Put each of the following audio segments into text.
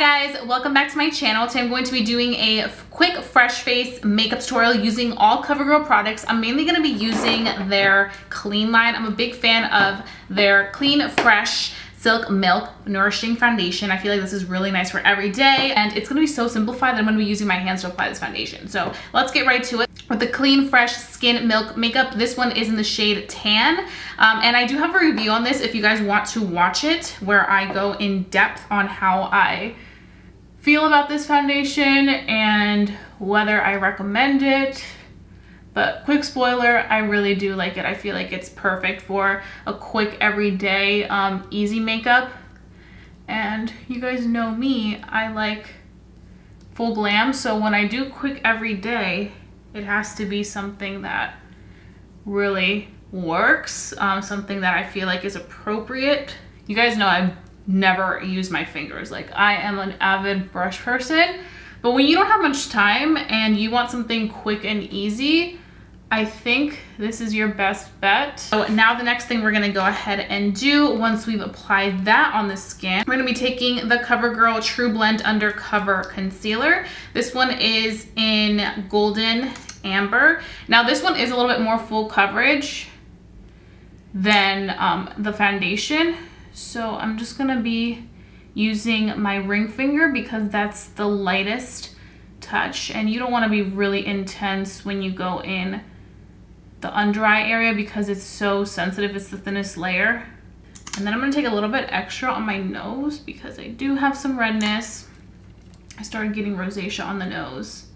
guys, welcome back to my channel. Today I'm going to be doing a quick fresh face makeup tutorial using all CoverGirl products. I'm mainly going to be using their clean line. I'm a big fan of their clean fresh silk milk nourishing foundation. I feel like this is really nice for every day, and it's going to be so simplified that I'm going to be using my hands to apply this foundation. So let's get right to it. With the clean fresh skin milk makeup, this one is in the shade tan, and I do have a review on this if you guys want to watch it, where I go in depth on how I feel about this foundation and whether I recommend it. But quick spoiler, I really do like it. I feel like it's perfect for a quick everyday easy makeup. And you guys know me, I like full glam, so when I do quick everyday, it has to be something that really works, something that I feel like is appropriate. You guys know I never use my fingers. Like, I am an avid brush person, but when you don't have much time and you want something quick and easy, I think this is your best bet. So now the next thing we're gonna go ahead and do, once we've applied that on the skin, we're gonna be taking the CoverGirl TRUBLEND Undercover Concealer. This one is in Golden Amber. Now this one is a little bit more full coverage than the foundation. So I'm just gonna be using my ring finger because that's the lightest touch, and you don't wanna be really intense when you go in the under eye area because it's so sensitive. It's the thinnest layer. And then I'm gonna take a little bit extra on my nose because I do have some redness. I started getting rosacea on the nose.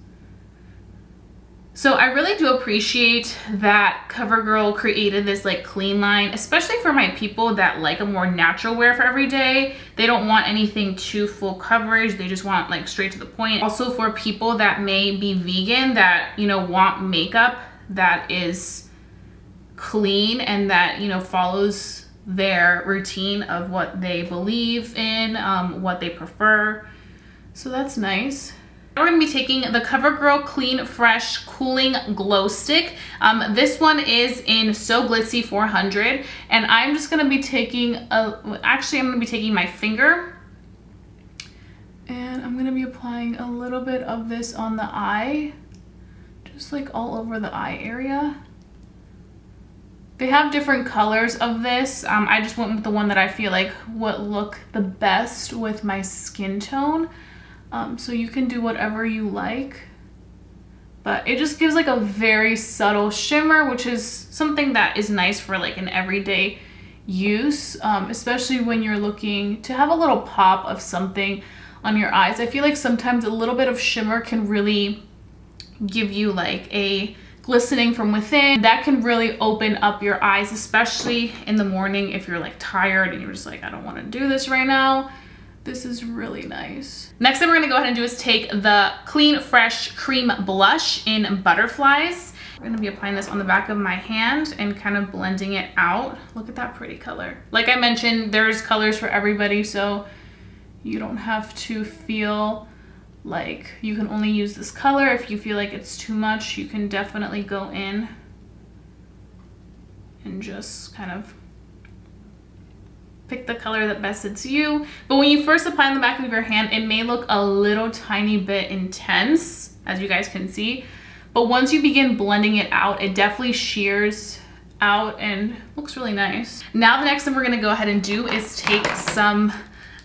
So I really do appreciate that CoverGirl created this like clean line, especially for my people that like a more natural wear for every day. They don't want anything too full coverage. They just want like straight to the point. Also for people that may be vegan, that, you know, want makeup that is clean and that, you know, follows their routine of what they believe in, what they prefer. So that's nice. We're going to be taking the CoverGirl Clean Fresh Cooling Glow Stick. This one is in So Glitzy 400, and I'm just going to be taking I'm going to be taking my finger, and I'm going to be applying a little bit of this on the eye, just like all over the eye area. They have different colors of this. I just went with the one that I feel like would look the best with my skin tone. So you can do whatever you like, but it just gives like a very subtle shimmer, which is something that is nice for like an everyday use, especially when you're looking to have a little pop of something on your eyes. I feel like sometimes a little bit of shimmer can really give you like a glistening from within. That can really open up your eyes, especially in the morning if you're like tired and you're just like, I don't want to do this right now. This is really nice. Next thing we're gonna go ahead and do is take the Clean Fresh Cream Blush in Butterflies. We're gonna be applying this on the back of my hand and kind of blending it out. Look at that pretty color. Like I mentioned, there's colors for everybody, so you don't have to feel like you can only use this color. If you feel like it's too much, you can definitely go in and just kind of pick the color that best suits you. But when you first apply on the back of your hand, it may look a little tiny bit intense, as you guys can see. But once you begin blending it out, it definitely shears out and looks really nice. Now the next thing we're gonna go ahead and do is take some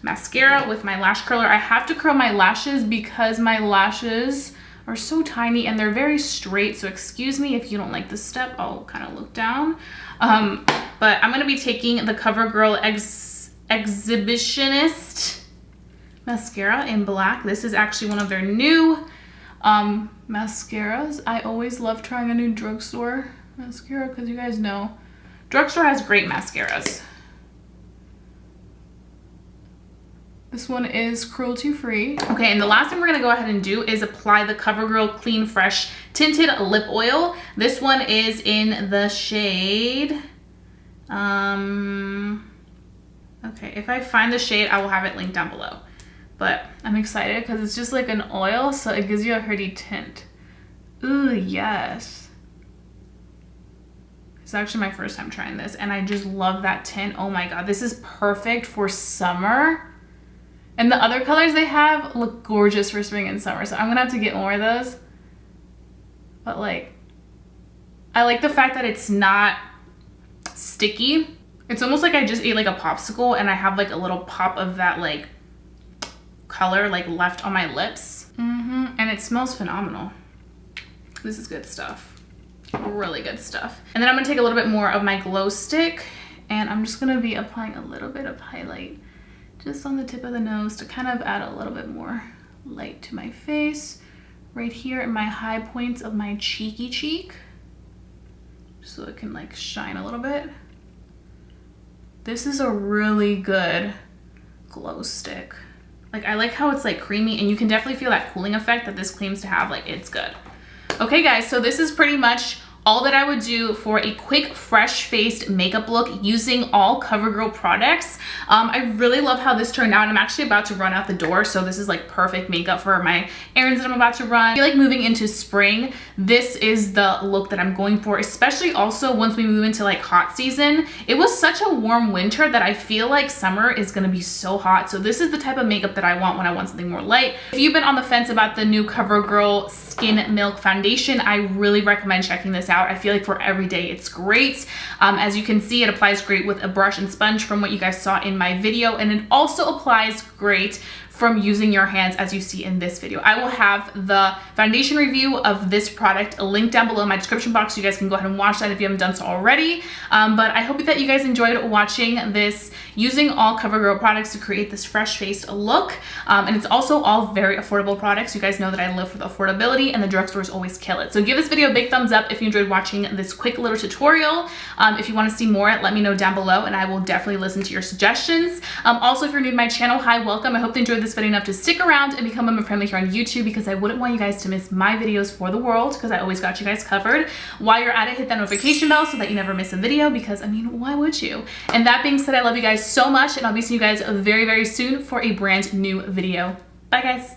mascara with my lash curler. I have to curl my lashes because my lashes are so tiny and they're very straight, so excuse me if you don't like this step. I'll kind of look down. But I'm going to be taking the CoverGirl EXHIBITIONIST mascara in black. This is actually one of their new mascaras. I always love trying a new drugstore mascara because you guys know drugstore has great mascaras. This one is cruelty free. Okay, and the last thing we're gonna go ahead and do is apply the CoverGirl Clean Fresh Tinted Lip Oil. This one is in the shade, okay, if I find the shade, I will have it linked down below. But I'm excited because it's just like an oil, so it gives you a pretty tint. Ooh, yes. It's actually my first time trying this, and I just love that tint. Oh my God, this is perfect for summer. And the other colors they have look gorgeous for spring and summer. So I'm gonna have to get more of those. But like, I like the fact that it's not sticky. It's almost like I just ate like a popsicle and I have like a little pop of that like color like left on my lips. And it smells phenomenal. This is good stuff. Really good stuff. And then I'm gonna take a little bit more of my glow stick and I'm just gonna be applying a little bit of highlight just on the tip of the nose to kind of add a little bit more light to my face. Right here in my high points of my cheeky cheek. So it can like shine a little bit. This is a really good glow stick. Like I like how it's like creamy and you can definitely feel that cooling effect that this claims to have. Like it's good. Okay guys, so this is pretty much all that I would do for a quick fresh faced makeup look using all CoverGirl products. I really love how this turned out. I'm actually about to run out the door, so this is like perfect makeup for my errands that I'm about to run. I feel like moving into spring, this is the look that I'm going for, especially also once we move into like hot season. It was such a warm winter that I feel like summer is gonna be so hot. So this is the type of makeup that I want when I want something more light. If you've been on the fence about the new CoverGirl Skin Milk Foundation, I really recommend checking this out. I feel like for every day it's great. As you can see, it applies great with a brush and sponge from what you guys saw in my video, and it also applies great from using your hands as you see in this video. I will have the foundation review of this product linked down below in my description box so you guys can go ahead and watch that if you haven't done so already. But I hope that you guys enjoyed watching this using all CoverGirl products to create this fresh faced look. And it's also all very affordable products. You guys know that I live for the affordability and the drugstores always kill it. So give this video a big thumbs up if you enjoyed watching this quick little tutorial. If you want to see more, let me know down below and I will definitely listen to your suggestions. Also, if you're new to my channel, hi, welcome. I hope you enjoyed this video enough to stick around and become member friendly here on YouTube because I wouldn't want you guys to miss my videos for the world because I always got you guys covered. While you're at it, hit that notification bell so that you never miss a video because I mean, why would you? And that being said, I love you guys so much and I'll be seeing you guys very, very soon for a brand new video. Bye guys.